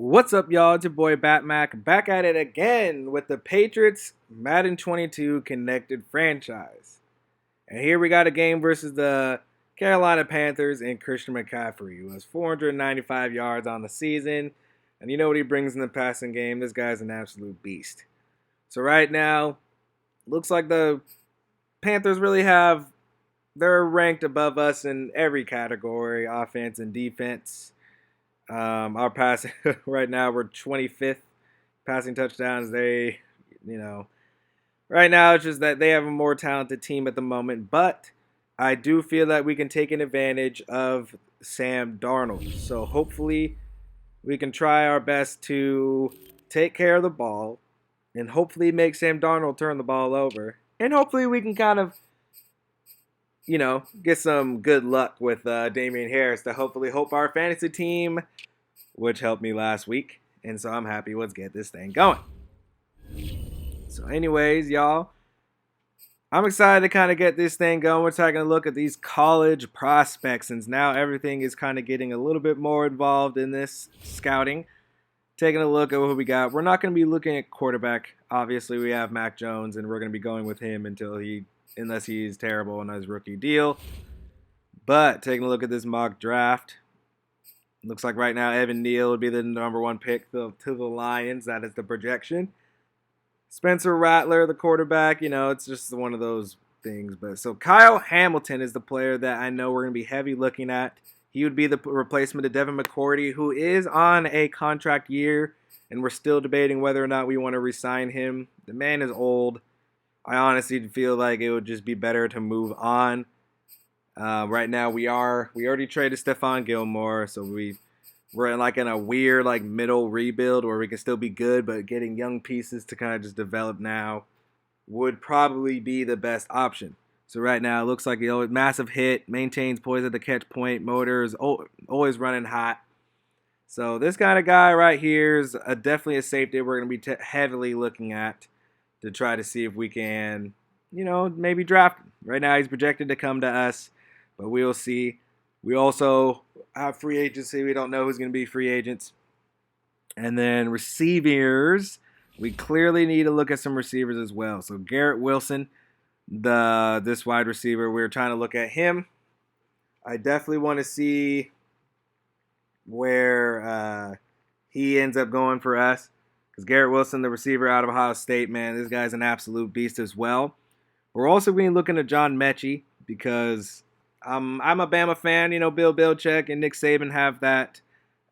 What's up, y'all? It's your boy Batmac back at it again with the Patriots Madden 22 connected franchise. And here we got a game versus the Carolina Panthers and Christian McCaffrey, who has 495 yards on the season. And you know what he brings in the passing game? This guy's an absolute beast. So right now, looks like the Panthers really they're ranked above us in every category, offense and defense. Our passing right now we're 25th passing touchdowns. You know, right now it's just that they have a more talented team at the moment, but I do feel that we can take an advantage of Sam Darnold. So hopefully we can try our best to take care of the ball and hopefully make Sam Darnold turn the ball over. And hopefully we can kind of, get some good luck with Damian Harris to hopefully help our fantasy team, which helped me last week. And so I'm happy. Let's get this thing going. So anyways, y'all, I'm excited to kind of get this thing going. We're taking a look at these college prospects, since now everything is kind of getting a little bit more involved in this scouting. Taking a look at what we got. We're not going to be looking at quarterback. Obviously, we have Mac Jones, and we're going to be going with him unless he's terrible on his rookie deal. But taking a look at this mock draft, looks like right now Evan Neal would be the number one pick to the Lions. That is the projection. Spencer Rattler, the quarterback, it's just one of those things. But so Kyle Hamilton is the player that I know we're going to be heavy looking at. He would be the replacement of Devin McCourty, who is on a contract year, and we're still debating whether or not we want to re-sign him. The man is old. I honestly feel like it would just be better to move on. Right now we already traded Stephon Gilmore, so we're in a weird middle rebuild where we can still be good, but getting young pieces to kind of just develop now would probably be the best option. So right now it looks like a massive hit, maintains poise at the catch point, motor is always running hot. So this kind of guy right here is definitely a safety we're going to be heavily looking at to try to see if we can, maybe draft him. Right now he's projected to come to us, but we'll see. We also have free agency. We don't know who's going to be free agents. And then receivers, we clearly need to look at some receivers as well. So Garrett Wilson, this wide receiver, we're trying to look at him. I definitely want to see where he ends up going for us. Because Garrett Wilson, the receiver out of Ohio State, man, this guy's an absolute beast as well. We're also going to be looking at John Mechie because I'm a Bama fan. Bill Belichick and Nick Saban have that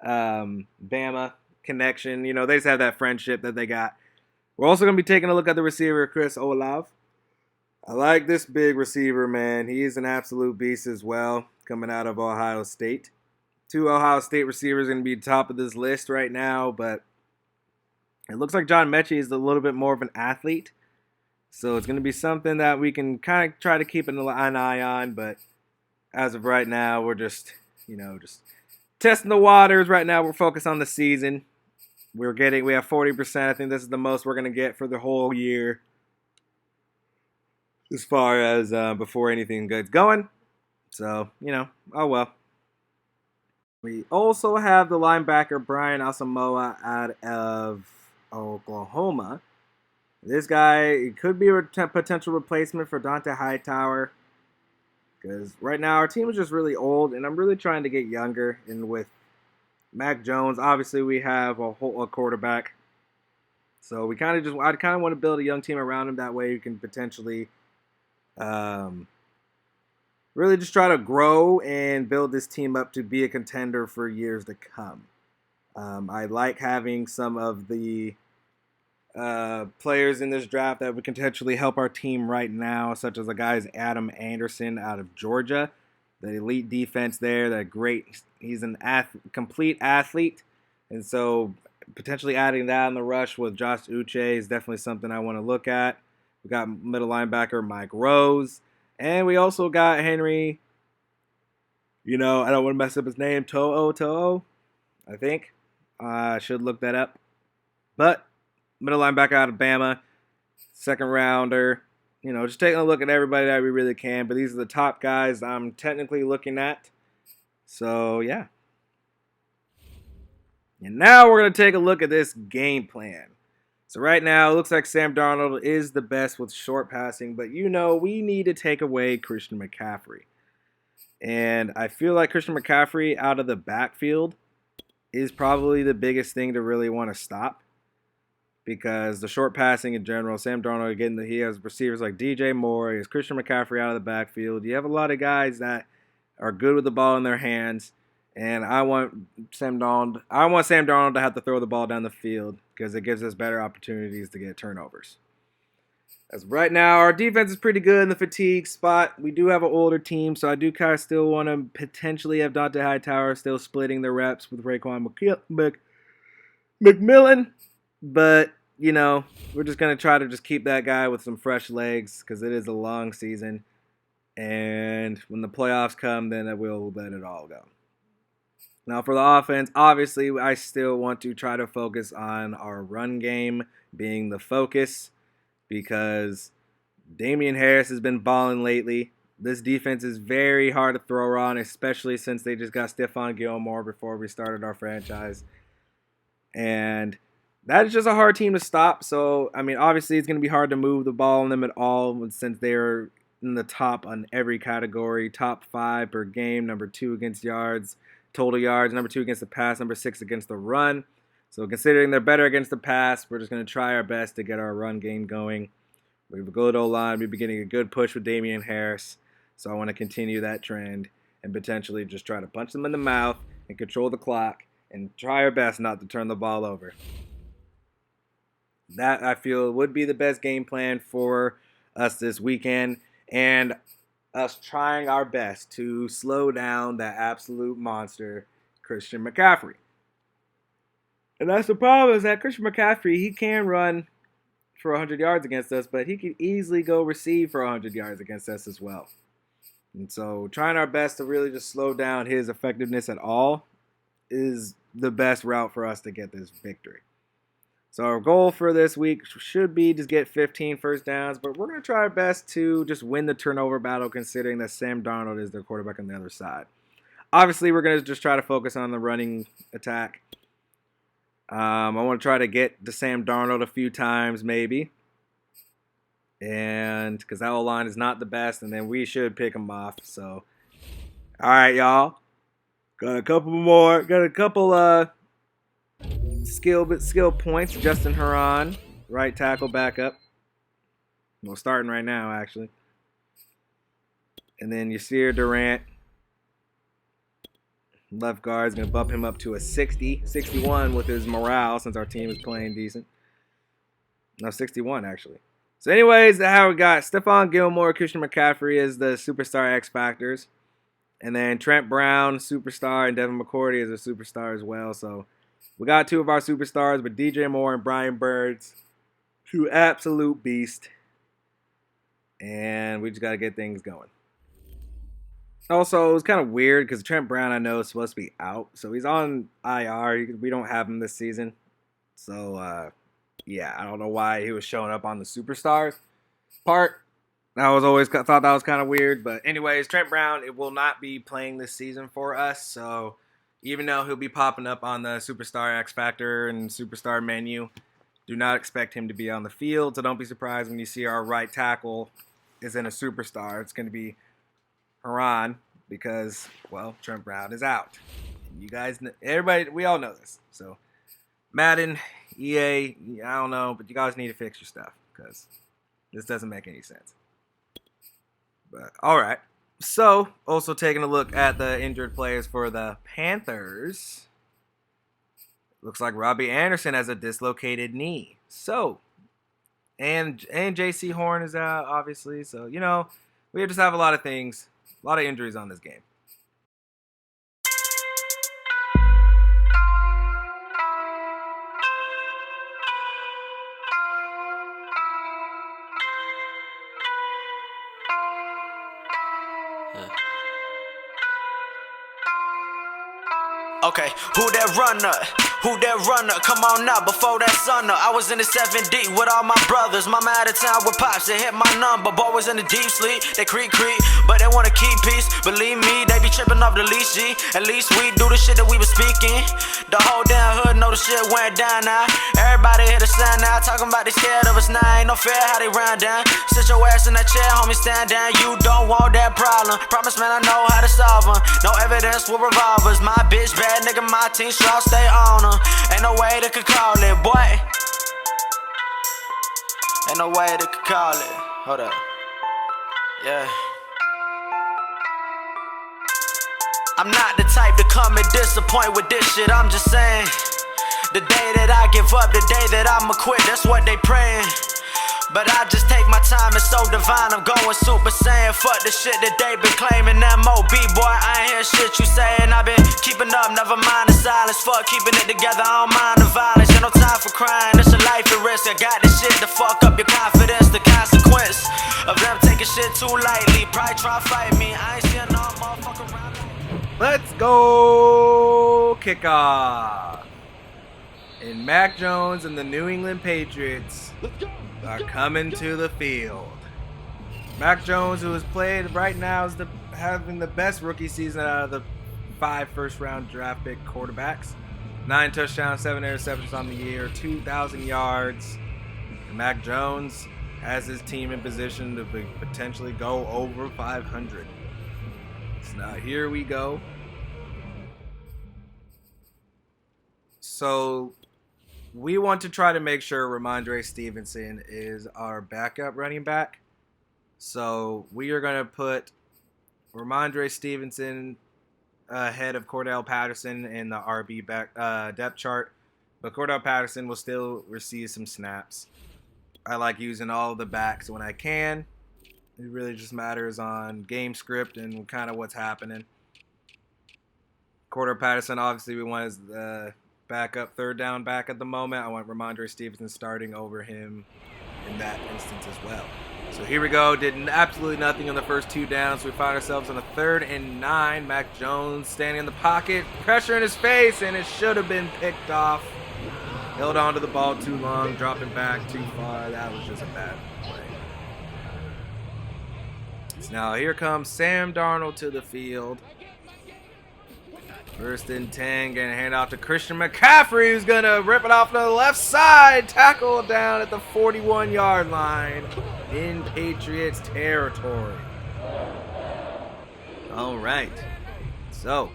Bama connection. They just have that friendship that they got. We're also going to be taking a look at the receiver, Chris Olave. I like this big receiver, man. He is an absolute beast as well, coming out of Ohio State. 2 Ohio State receivers are going to be top of this list right now, but it looks like John Mechie is a little bit more of an athlete. So it's going to be something that we can kind of try to keep an eye on, but as of right now, we're just testing the waters. Right now, we're focused on the season. We have 40%. I think this is the most we're going to get for the whole year as far as before anything gets going. So, oh well. We also have the linebacker Brian Asamoah out of Oklahoma. This guy could be a potential replacement for Dante Hightower. Because right now our team is just really old, and I'm really trying to get younger. And with Mac Jones, obviously we have a quarterback, so I kind of want to build a young team around him. That way, you can potentially, really just try to grow and build this team up to be a contender for years to come. I like having some of the players in this draft that would potentially help our team right now, such as the guys Adam Anderson out of Georgia, the elite defense there. That great. He's an complete athlete, and so potentially adding that in the rush with Josh Uche is definitely something I want to look at. We got middle linebacker Mike Rose, and we also got Henry. I don't want to mess up his name. To'o, I think. I should look that up, but middle linebacker out of Bama, second rounder. Just taking a look at everybody that we really can. But these are the top guys I'm technically looking at. So, yeah. And now we're going to take a look at this game plan. So right now, it looks like Sam Darnold is the best with short passing, but we need to take away Christian McCaffrey. And I feel like Christian McCaffrey out of the backfield is probably the biggest thing to really want to stop, because the short passing in general, Sam Darnold, again, he has receivers like DJ Moore, he has Christian McCaffrey out of the backfield. You have a lot of guys that are good with the ball in their hands, and I want Sam Darnold to have to throw the ball down the field because it gives us better opportunities to get turnovers. As of right now, our defense is pretty good in the fatigue spot. We do have an older team, so I do kind of still want to potentially have Dante Hightower still splitting the reps with Raekwon McMillan. But, we're just going to try to just keep that guy with some fresh legs because it is a long season. And when the playoffs come, then we'll let it all go. Now, for the offense, obviously, I still want to try to focus on our run game being the focus, because Damian Harris has been balling lately. This defense is very hard to throw on, especially since they just got Stephon Gilmore before we started our franchise. And that is just a hard team to stop. So, obviously it's going to be hard to move the ball on them at all, since they're in the top on every category. Top 5 per game, number 2 against yards, total yards, number 2 against the pass, number 6 against the run. So considering they're better against the pass, we're just going to try our best to get our run game going. We have a good O-line. We've been getting a good push with Damian Harris. So I want to continue that trend and potentially just try to punch them in the mouth and control the clock and try our best not to turn the ball over. That, I feel, would be the best game plan for us this weekend, and us trying our best to slow down that absolute monster, Christian McCaffrey. And that's the problem, is that Christian McCaffrey, he can run for 100 yards against us, but he could easily go receive for 100 yards against us as well. And so trying our best to really just slow down his effectiveness at all is the best route for us to get this victory. So our goal for this week should be to get 15 first downs, but we're going to try our best to just win the turnover battle, considering that Sam Darnold is their quarterback on the other side. Obviously, we're going to just try to focus on the running attack. I want to try to get to Sam Darnold a few times, maybe. And because that O-line is not the best, and then we should pick him off. So, all right, y'all. Got a couple more. Got a couple skill points. Justin Herron, right tackle backup. Well, starting right now, actually. And then Yasir Durant, left guard, is going to bump him up to a 61 with his morale, since our team is playing decent. No, 61, actually. So anyways, that's how we got Stephon Gilmore, Christian McCaffrey as the superstar X Factors. And then Trent Brown, superstar, and Devin McCourty is a superstar as well. So we got 2 of our superstars with DJ Moore and Brian Burns. 2 absolute beasts. And we just got to get things going. Also, it was kind of weird because Trent Brown, I know, is supposed to be out. So he's on IR. We don't have him this season. So, yeah, I don't know why he was showing up on the superstars part. I was always thought that was kind of weird. But anyways, Trent Brown, it will not be playing this season for us. So even though he'll be popping up on the Superstar X Factor and Superstar menu, do not expect him to be on the field. So don't be surprised when you see our right tackle is in a Superstar. It's going to be Haran, because, well, Trent Brown is out. You guys, everybody, we all know this. So Madden, EA, I don't know, but you guys need to fix your stuff, because this doesn't make any sense. But all right. So, also taking a look at the injured players for the Panthers. Looks like Robbie Anderson has a dislocated knee. So, and J.C. Horn is out, obviously. So, we just have a lot of things, a lot of injuries on this game. Okay, who that runner? Who that runner? Come on now, before that sun up. I was in the 7D with all my brothers. Mama out of town with pops, they hit my number. Boy was in the deep sleep, they creep, but they wanna keep peace. Believe me, they be tripping off the leash, G. At least we do the shit that we was speaking. The whole damn hood know the shit went down now. Everybody hit the sign now, talking about they scared of us now. Ain't no fair how they round down. Sit your ass in that chair, homie, stand down. You don't want that problem. Promise, man, I know how to solve them. No evidence with revolvers. My bitch bad, nigga, my team strong, stay on them. Ain't no way they could call it, boy. Ain't no way they could call it. Hold up. Yeah. I'm not the type to come and disappoint with this shit, I'm just saying. The day that I give up, the day that I'ma quit, that's what they praying. But I just take my time, it's so divine, I'm going super saiyan. Fuck the shit that they been claiming, M.O.B. boy, I ain't hear shit you saying. I been keeping up, never mind the silence. Fuck keeping it together, I don't mind the violence. Got no time for crying, it's a life at risk. I got this shit to fuck up your confidence. The consequence of them taking shit too lightly. Probably try to fight me, I ain't seeing no motherfucker around me. Let's go kickoff. And Mac Jones and the New England Patriots are coming to the field. Mac Jones, who has played right now, is having the best rookie season out of the 5 first-round draft pick quarterbacks. 9 touchdowns, 7 interceptions on the year, 2,000 yards. And Mac Jones has his team in position to potentially go over 500. So now here we go. So we want to try to make sure Ramondre Stevenson is our backup running back. So we are going to put Ramondre Stevenson ahead of Cordell Patterson in the RB back depth chart. But Cordell Patterson will still receive some snaps. I like using all of the backs when I can. It really just matters on game script and kind of what's happening. Cordell Patterson, obviously, we want as the backup third down back at the moment. I want Ramondre Stevenson starting over him in that instance as well. So here we go. Did absolutely nothing on the first 2 downs. We find ourselves on the 3rd and 9. Mac Jones standing in the pocket, pressure in his face, and it should have been picked off. Held on to the ball too long, dropping back too far. That was just a bad play. So now here comes Sam Darnold to the field. 1st and 10, getting a hand off to Christian McCaffrey, who's going to rip it off to the left side. Tackle down at the 41-yard line in Patriots territory. All right. So,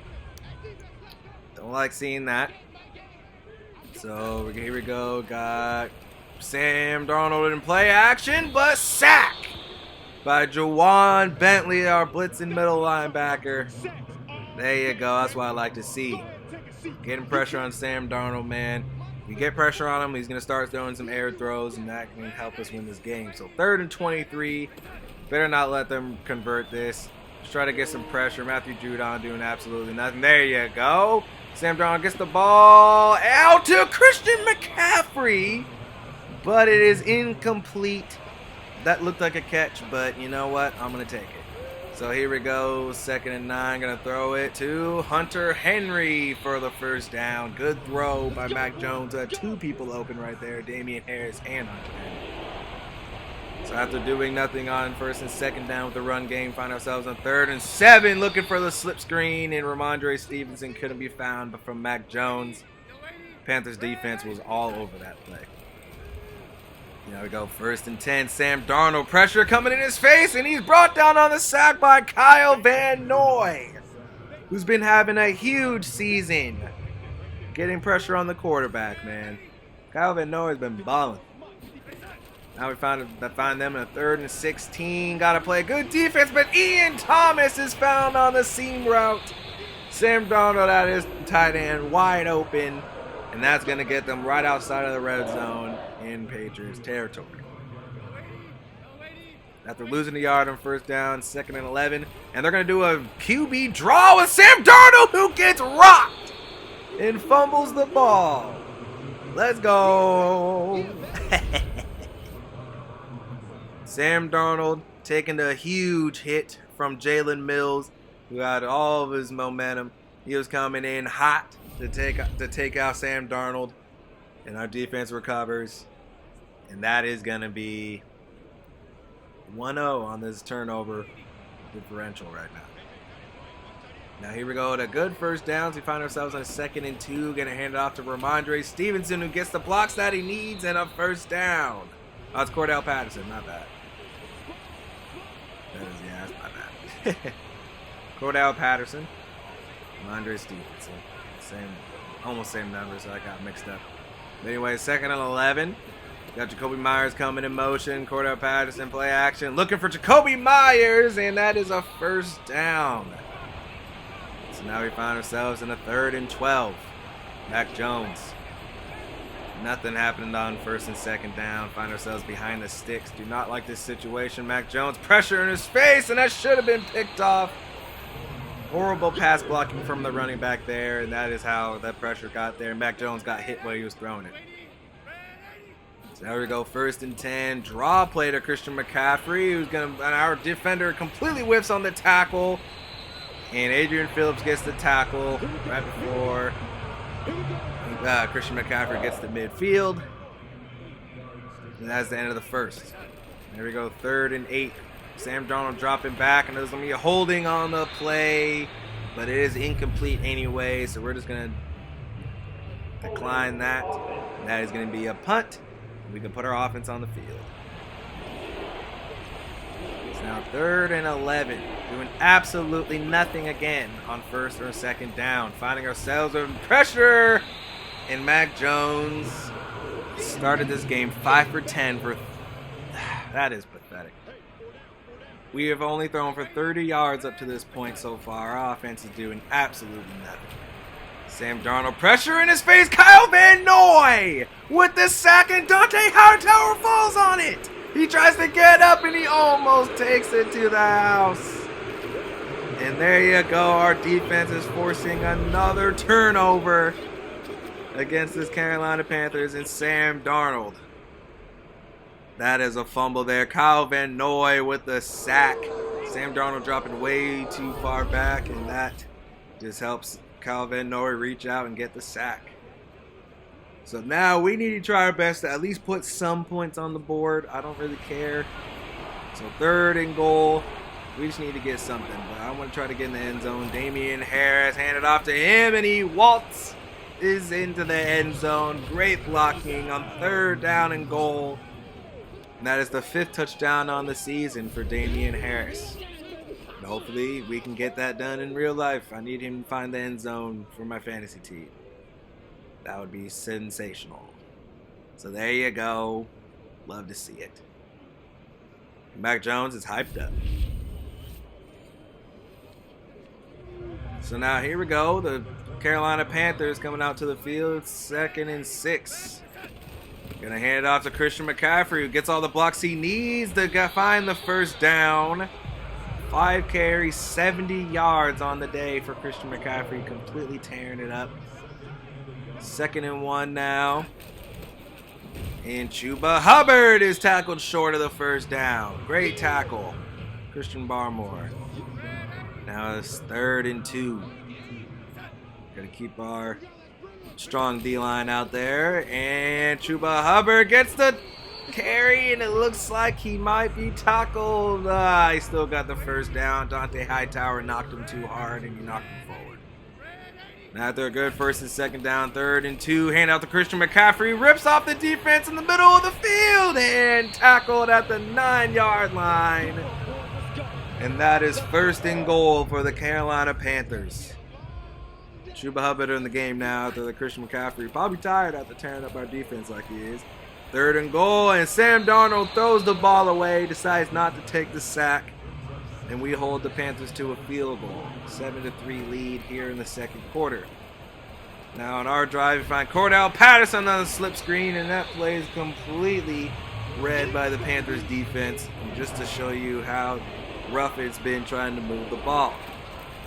don't like seeing that. So, here we go. Got Sam Darnold in play action, but sack by Jawan Bentley, our blitzing middle linebacker. There you go. That's what I like to see. Getting pressure on Sam Darnold, man. If you get pressure on him, he's going to start throwing some air throws, and that can help us win this game. So 3rd and 23. Better not let them convert this. Just try to get some pressure. Matthew Judon doing absolutely nothing. There you go. Sam Darnold gets the ball out to Christian McCaffrey, but it is incomplete. That looked like a catch, but you know what? I'm going to take it. So here we go, 2nd and 9, going to throw it to Hunter Henry for the 1st down. Good throw by Mac Jones. 2 people open right there, Damian Harris and Hunter Henry. So after doing nothing on 1st and 2nd down with the run game, find ourselves on 3rd and 7, looking for the slip screen, and Ramondre Stevenson couldn't be found, but from Mac Jones, Panthers defense was all over that play. Here we go, 1st and 10. Sam Darnold, pressure coming in his face, and he's brought down on the sack by Kyle Van Noy, who's been having a huge season. Getting pressure on the quarterback, man. Kyle Van Noy has been balling. Now we find them in a 3rd and 16. Got to play good defense, but Ian Thomas is found on the seam route. Sam Darnold at his tight end, wide open. And that's going to get them right outside of the red zone in Patriots territory. After losing the yard on 1st down, 2nd and 11. And they're going to do a QB draw with Sam Darnold, who gets rocked and fumbles the ball. Let's go. Sam Darnold taking a huge hit from Jalen Mills, who had all of his momentum. He was coming in hot. to take out Sam Darnold, and our defense recovers, and that is going to be 1-0 on this turnover differential right now. Now here we go at a good first down. We find ourselves on a 2nd and 2. Going to hand it off to Ramondre Stevenson, who gets the blocks that he needs and a first down. Oh, it's Cordell Patterson, not bad. That's not bad. Cordell Patterson, Ramondre Stevenson, almost same number, so I got mixed up. But anyway, 2nd and 11. Got Jacoby Myers coming in motion. Cordell Patterson play action, looking for Jacoby Myers, and that is a first down. So now we find ourselves in a 3rd and 12. Mac Jones. Nothing happened on 1st and 2nd down. Find ourselves behind the sticks. Do not like this situation. Mac Jones, pressure in his face, and that should have been picked off. Horrible pass blocking from the running back there, and that is how that pressure got there. Mac Jones got hit while he was throwing it. So there we go, 1st and 10. Draw play to Christian McCaffrey, who's and our defender completely whiffs on the tackle. And Adrian Phillips gets the tackle right before Christian McCaffrey gets to midfield. And that's the end of the first. There we go, 3rd and 8. Sam Darnold dropping back, and there's going to be a holding on the play, but it is incomplete anyway, so we're just going to decline that. That is going to be a punt. We can put our offense on the field. It's now 3rd and 11. Doing absolutely nothing again on 1st or 2nd down. Finding ourselves with pressure. And Mac Jones started this game 5 for 10 for... That is pathetic. We have only thrown for 30 yards up to this point so far. Our offense is doing absolutely nothing. Sam Darnold, pressure in his face. Kyle Van Noy with the sack, and Dante Hightower falls on it. He tries to get up, and he almost takes it to the house. And there you go. Our defense is forcing another turnover against this Carolina Panthers and Sam Darnold. That is a fumble there. Kyle Van Noy with the sack. Sam Darnold dropping way too far back, and that just helps Kyle Van Noy reach out and get the sack. So now we need to try our best to at least put some points on the board. I don't really care. So 3rd and goal. We just need to get something. But I want to try to get in the end zone. Damian Harris, hand it off to him, and he waltzes into the end zone. Great blocking on 3rd down and goal. And that is the 5th touchdown on the season for Damian Harris. And hopefully we can get that done in real life. I need him to find the end zone for my fantasy team. That would be sensational. So there you go. Love to see it. Mac Jones is hyped up. So now here we go. The Carolina Panthers coming out to the field. 2nd and 6. Gonna hand it off to Christian McCaffrey, who gets all the blocks he needs to find the first down. 5 carries, 70 yards on the day for Christian McCaffrey, completely tearing it up. 2nd and 1 now. And Chuba Hubbard is tackled short of the first down. Great tackle, Christian Barmore. Now it's 3rd and 2. Gotta keep our strong D-line out there. And Chuba Hubbard gets the carry, and it looks like he might be tackled. He still got the first down. Dante Hightower knocked him too hard, and he knocked him forward. Now they're good 1st and 2nd down, 3rd and 2. Hand out to Christian McCaffrey. Rips off the defense in the middle of the field and tackled at the 9-yard line. And that is 1st and goal for the Carolina Panthers. Chuba Hubbard in the game now after the Christian McCaffrey. Probably tired after tearing up our defense like he is. 3rd and goal, and Sam Darnold throws the ball away, decides not to take the sack, and we hold the Panthers to a field goal. 7-3 lead here in the 2nd quarter. Now on our drive, we find Cordell Patterson on the slip screen, and that play is completely read by the Panthers defense, and just to show you how rough it's been trying to move the ball.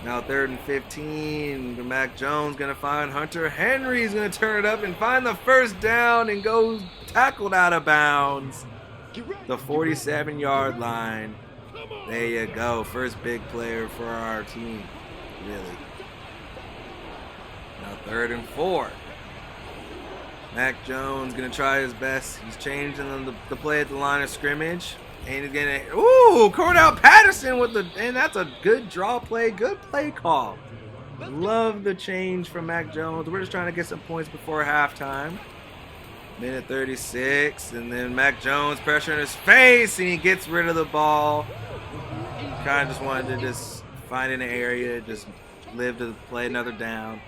Now 3rd and 15, Mac Jones going to find Hunter Henry. He's going to turn it up and find the first down and goes tackled out of bounds. The 47-yard line. There you go. First big player for our team, really. Now 3rd and 4. Mac Jones gonna try his best. He's changing the play at the line of scrimmage. And he's gonna, ooh, Cordell Patterson with and that's a good draw play, good play call. Love the change from Mac Jones. We're just trying to get some points before halftime. Minute 36, and then Mac Jones pressure in his face, and he gets rid of the ball. Kind of just wanted to just find an area, just live to play another down.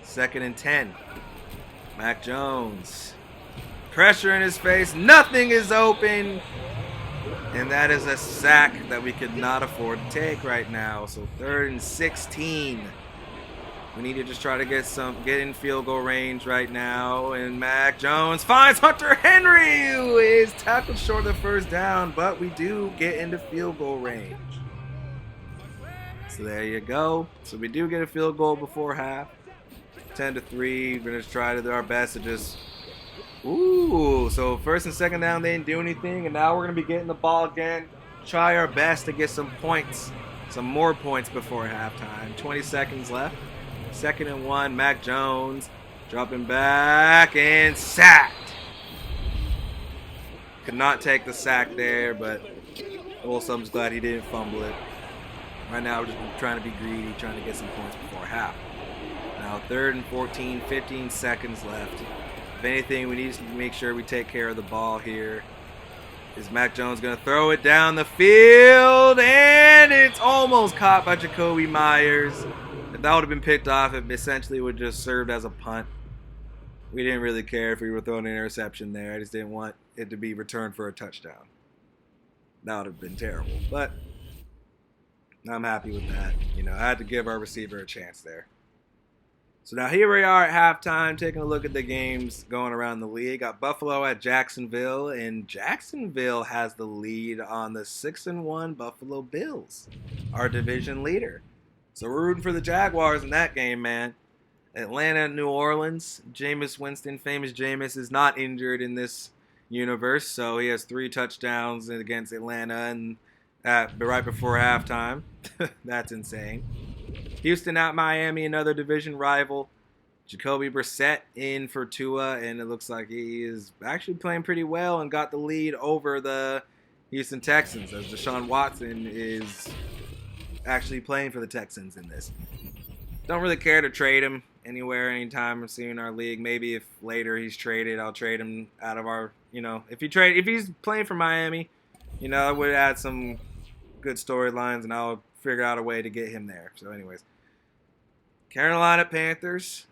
2nd and 10. Mac Jones. Pressure in his face. Nothing is open. And that is a sack that we could not afford to take right now. So 3rd and 16. We need to just try to get in field goal range right now. And Mac Jones finds Hunter Henry, who is tackled short of the 1st down, but we do get into field goal range. So there you go. So we do get a field goal before half. 10-3. We're going to try to do our best to just... Ooh, so 1st and 2nd down, they didn't do anything. And now we're going to be getting the ball again. Try our best to get some points. Some more points before halftime. 20 seconds left. 2nd and 1. Mac Jones dropping back and sacked. Could not take the sack there, but also I'm just glad he didn't fumble it. Right now we're just trying to be greedy, trying to get some points before half. Now 3rd and 14, 15 seconds left. If anything, we need to make sure we take care of the ball here. Is Mac Jones going to throw it down the field? And it's almost caught by Jacoby Myers. If that would have been picked off, it essentially would just served as a punt. We didn't really care if we were throwing an interception there. I just didn't want it to be returned for a touchdown. That would have been terrible. But I'm happy with that. You know, I had to give our receiver a chance there. So now here we are at halftime, taking a look at the games going around the league. Got Buffalo at Jacksonville, and Jacksonville has the lead on the 6-1 Buffalo Bills, our division leader. So we're rooting for the Jaguars in that game, man. Atlanta, New Orleans. Jameis Winston, famous Jameis, is not injured in this universe, so he has 3 touchdowns against Atlanta and right before halftime. That's insane. Houston at Miami, another division rival. Jacoby Brissett in for Tua, and it looks like he is actually playing pretty well and got the lead over the Houston Texans, as Deshaun Watson is actually playing for the Texans in this. Don't really care to trade him anywhere, anytime soon in our league. Maybe if later he's traded, I'll trade him out of our, if he's playing for Miami, I would add some good storylines, and I'll figure out a way to get him there. So anyways, Carolina Panthers,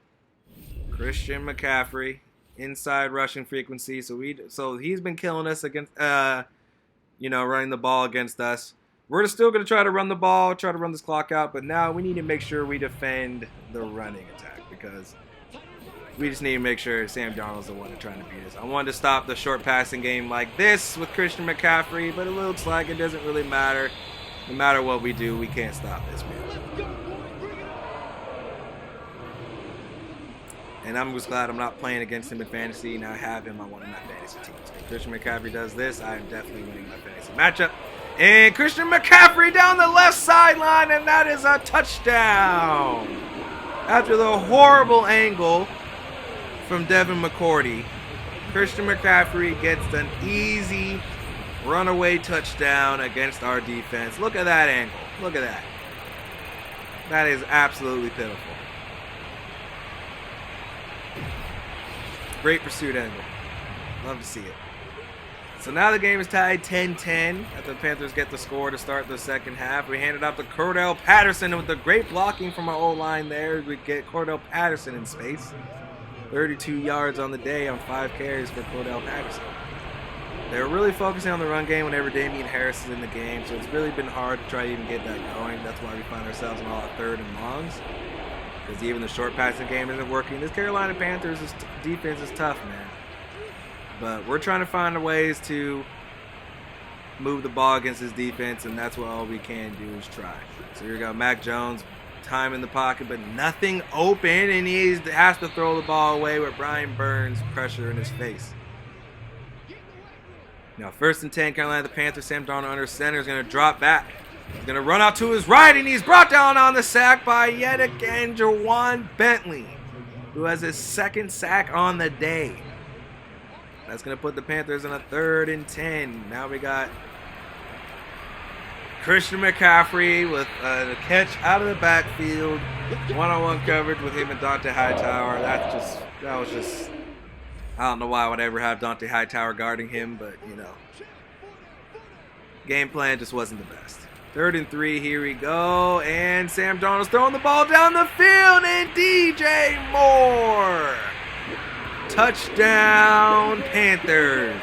Christian McCaffrey, inside rushing frequency. So he's been killing us against, running the ball against us. We're still going to try to run the ball, try to run this clock out, but now we need to make sure we defend the running attack, because we just need to make sure Sam Darnold's the one that's trying to beat us. I wanted to stop the short passing game like this with Christian McCaffrey, but it looks like it doesn't really matter. No matter what we do, we can't stop this man. And I'm just glad I'm not playing against him in fantasy, and I have him on one of my fantasy teams. If Christian McCaffrey does this, I am definitely winning my fantasy matchup. And Christian McCaffrey down the left sideline, and that is a touchdown. After the horrible angle from Devin McCourty, Christian McCaffrey gets an easy runaway touchdown against our defense. Look at that angle. Look at that. That is absolutely pitiful. Great pursuit angle. Love to see it. So now the game is tied 10-10 after the Panthers get the score to start the second half. We hand it off to Cordell Patterson, with the great blocking from our O-line there. We get Cordell Patterson in space. 32 yards on the day on 5 carries for Cordell Patterson. They're really focusing on the run game whenever Damian Harris is in the game, so it's really been hard to try to even get that going. That's why we find ourselves in all our 3rd and longs, because even the short passing game isn't working. This Carolina Panthers defense is tough, man. But we're trying to find ways to move the ball against his defense, and that's what all we can do is try. So here we go, Mac Jones, time in the pocket, but nothing open, and he has to throw the ball away with Brian Burns pressure in his face. Now 1st and 10, Carolina, the Panthers. Sam Darnold under center is going to drop back. He's going to run out to his right, and he's brought down on the sack by yet again Jawan Bentley. who has his second sack on the day. That's going to put the Panthers in a 3rd and 10. Now we got Christian McCaffrey with a catch out of the backfield. One-on-one coverage with him and Dante Hightower. That was just, I don't know why I would ever have Dante Hightower guarding him, but, you know. Game plan just wasn't the best. 3rd and 3, here we go. And Sam Darnold's throwing the ball down the field, and DJ Moore. Touchdown, Panthers.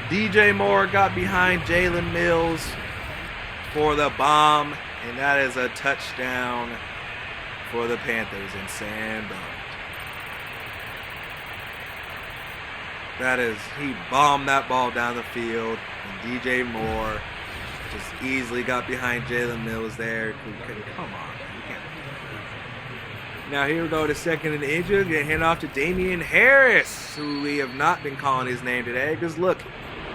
DJ Moore got behind Jalen Mills for the bomb, and that is a touchdown for the Panthers and Sam Darnold. He bombed that ball down the field, and DJ Moore just easily got behind Jalen Mills there. Come on, man. You can't. Now here we go to 2nd and inches. Get hand off to Damian Harris, who we have not been calling his name today. Because look,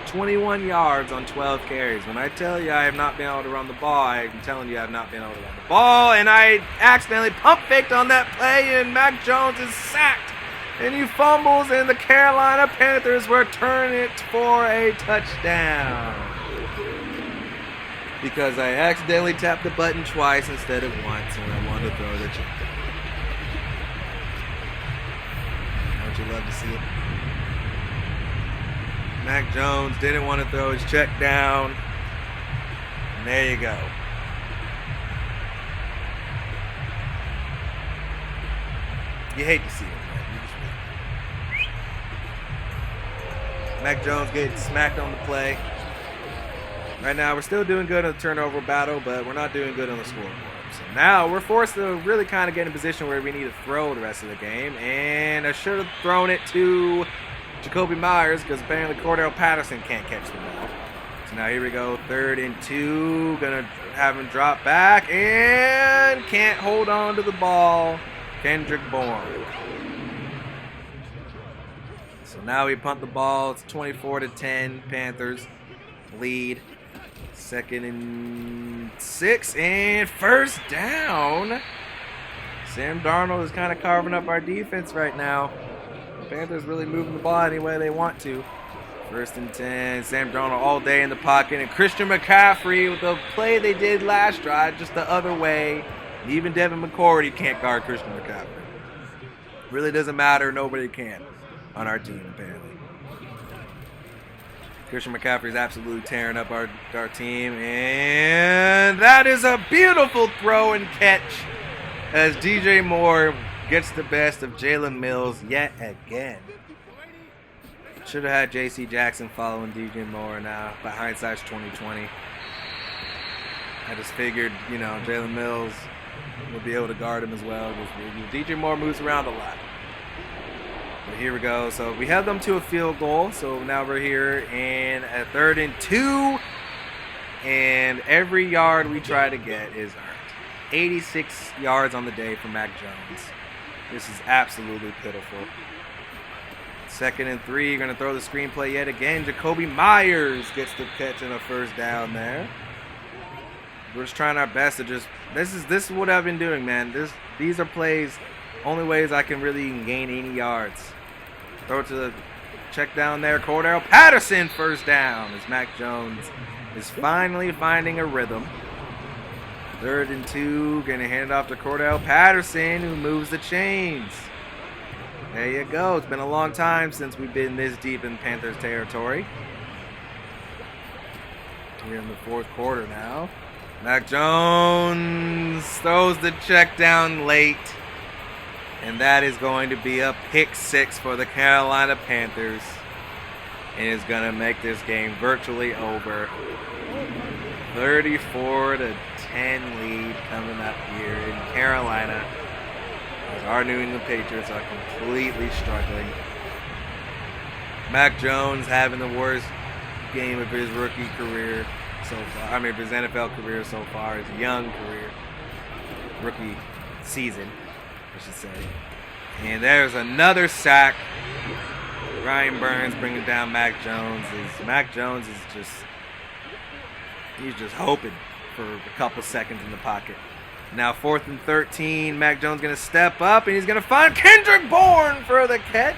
21 yards on 12 carries. When I tell you I have not been able to run the ball, I'm telling you I have not been able to run the ball. And I accidentally pump faked on that play, and Mac Jones is sacked. And he fumbles, and the Carolina Panthers return it for a touchdown. Because I accidentally tapped the button twice instead of once when I wanted to throw the check. Don't you love to see it? Mac Jones didn't want to throw his check down. And there you go. You hate to see it, man. Mac Jones getting smacked on the play. Right now, we're still doing good on the turnover battle, but we're not doing good on the scoreboard. So now we're forced to really kind of get in a position where we need to throw the rest of the game. And I should have thrown it to Jacoby Myers because apparently Cordell Patterson can't catch the ball. So now here we go, 3rd and 2. Gonna have him drop back and can't hold on to the ball. Kendrick Bourne. So now we punt the ball. It's 24-10. Panthers lead. 2nd and 6 and 1st down. Sam Darnold is kind of carving up our defense right now. The Panthers really moving the ball any way they want to. 1st and 10. Sam Darnold all day in the pocket, and Christian McCaffrey with the play they did last drive just the other way. Even Devin McCourty can't guard Christian McCaffrey. Really doesn't matter. Nobody can on our team apparently. Christian McCaffrey is absolutely tearing up our team. And that is a beautiful throw and catch as DJ Moore gets the best of Jalen Mills yet again. Should have had J.C. Jackson following DJ Moore now, but hindsight's 2020. I just figured, you know, Jalen Mills will be able to guard him as well. DJ Moore moves around a lot. But here we go. So we have them to a field goal. So now we're here in a 3rd and 2. And every yard we try to get is earned. 86 yards on the day for Mac Jones. This is absolutely pitiful. 2nd and 3. Going to throw the screenplay yet again. Jacoby Myers gets the catch and a 1st down there. We're just trying our best to just. This is what I've been doing, man. These are plays. Only ways I can really gain any yards. Throw it to the check down there. Cordell Patterson 1st down as Mac Jones is finally finding a rhythm. 3rd and 2. Going to hand it off to Cordell Patterson, who moves the chains. There you go. It's been a long time since we've been this deep in Panthers territory. We're in the 4th quarter now. Mac Jones throws the check down late. And that is going to be a pick 6 for the Carolina Panthers. And is going to make this game virtually over. 34-10 lead coming up here in Carolina. As our New England Patriots are completely struggling. Mac Jones having the worst game of his rookie career so far. I mean, his NFL career so far, his young career. Rookie season, I should say. And there's another sack. Ryan Burns bringing down Mac Jones. Mac Jones is he's just hoping for a couple seconds in the pocket. Now 4th and 13. Mac Jones going to step up, and he's going to find Kendrick Bourne for the catch.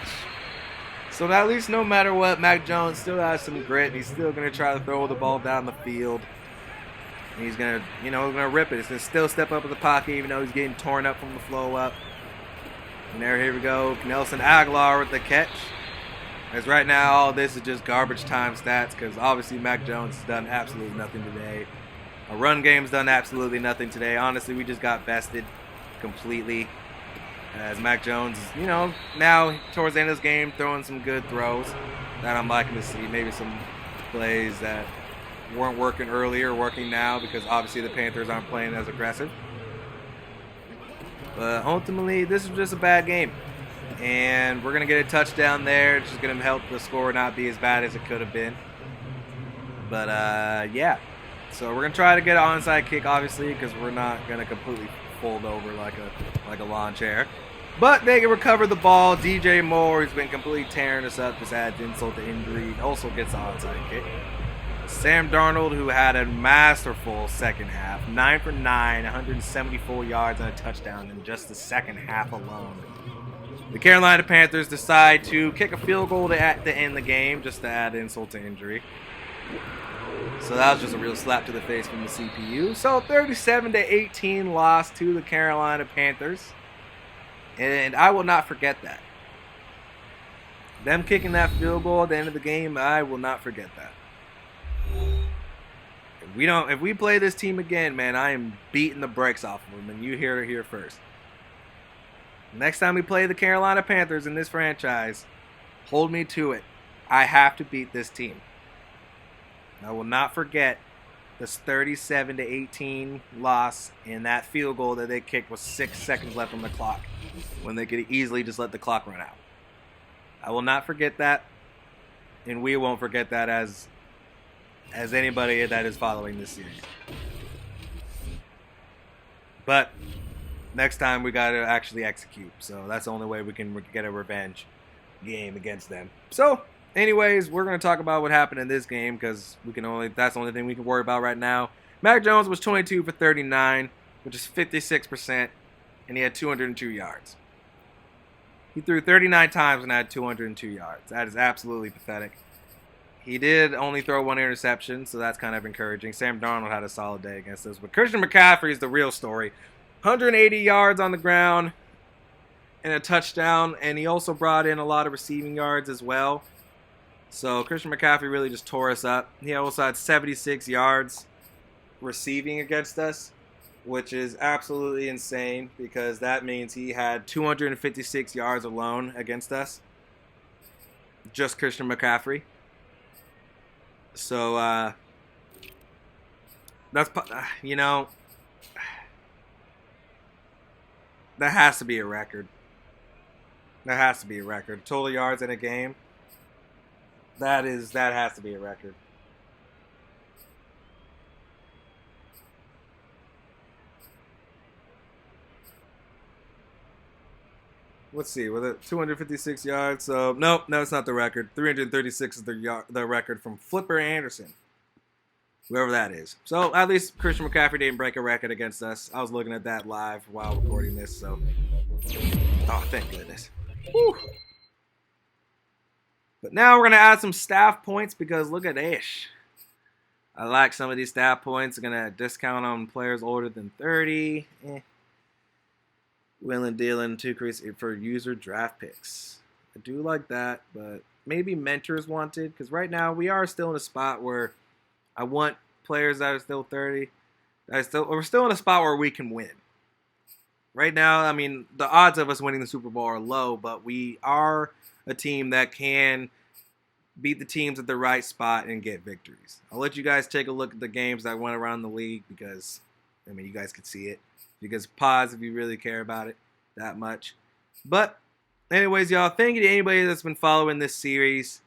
So at least no matter what, Mac Jones still has some grit. He's still going to try to throw the ball down the field. And he's going to, going to rip it. He's going to still step up in the pocket, even though he's getting torn up from the flow up. And here we go. Nelson Aguilar with the catch. As right now, all this is just garbage time stats because obviously Mac Jones has done absolutely nothing today. Our run game's done absolutely nothing today. Honestly, we just got bested completely. As Mac Jones is, now towards the end of this game, throwing some good throws that I'm liking to see. Maybe some plays that weren't working earlier, working now because obviously the Panthers aren't playing as aggressive. But ultimately, this is just a bad game. And we're going to get a touchdown there. It's just going to help the score not be as bad as it could have been. But, yeah. So we're going to try to get an onside kick, obviously, because we're not going to completely fold over like a lawn chair. But they can recover the ball. DJ Moore, who's been completely tearing us up, just adds insult to injury, also gets an onside kick. Sam Darnold, who had a masterful second half, 9 for 9, 174 yards and a touchdown in just the second half alone. The Carolina Panthers decide to kick a field goal to end the game, just to add insult to injury. So that was just a real slap to the face from the CPU. So 37-18 loss to the Carolina Panthers. And I will not forget that. Them kicking that field goal at the end of the game, I will not forget that. If we play this team again, man, I am beating the brakes off of them, and you hear it here first. Next time we play the Carolina Panthers in this franchise, hold me to it. I have to beat this team. I will not forget this 37-18 loss and that field goal that they kicked with 6 seconds left on the clock when they could easily just let the clock run out. I will not forget that, and we won't forget that as anybody that is following this series. But next time we got to actually execute. So that's the only way we can get a revenge game against them. So anyways, we're going to talk about what happened in this game because that's the only thing we can worry about right now. Mac Jones was 22 for 39, which is 56%, and he had 202 yards. He threw 39 times and had 202 yards. That is absolutely pathetic. He did only throw one interception, so that's kind of encouraging. Sam Darnold had a solid day against us. But Christian McCaffrey is the real story. 180 yards on the ground and a touchdown, and he also brought in a lot of receiving yards as well. So Christian McCaffrey really just tore us up. He also had 76 yards receiving against us, which is absolutely insane because that means he had 256 yards alone against us. Just Christian McCaffrey. So, that's, that has to be a record. That has to be a record. Total yards in a game. That has to be a record. Let's see, with it 256 yards. So no, it's not the record. 336 is the record from Flipper Anderson, whoever that is. So at least Christian McCaffrey didn't break a record against us. I was looking at that live while recording this. So, oh, thank goodness. Whew. But now we're gonna add some staff points because look at Ish. I like some of these staff points. I'm gonna discount on players older than 30. Willing dealing to increase for user draft picks. I do like that, but maybe mentors wanted because right now we are still in a spot where I want players that are still 30. We're still in a spot where we can win. Right now, I mean, the odds of us winning the Super Bowl are low, but we are a team that can beat the teams at the right spot and get victories. I'll let you guys take a look at the games that went around the league because, I mean, you guys could see it. You guys pause if you really care about it that much. But anyways, y'all, thank you to anybody that's been following this series.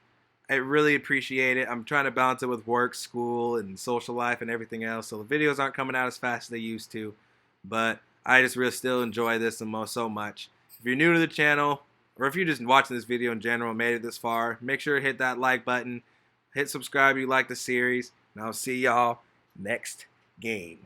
I really appreciate it. I'm trying to balance it with work, school, and social life and everything else. So the videos aren't coming out as fast as they used to. But I just really still enjoy this so much. If you're new to the channel, or if you're just watching this video in general and made it this far, make sure to hit that like button. Hit subscribe if you like the series. And I'll see y'all next game.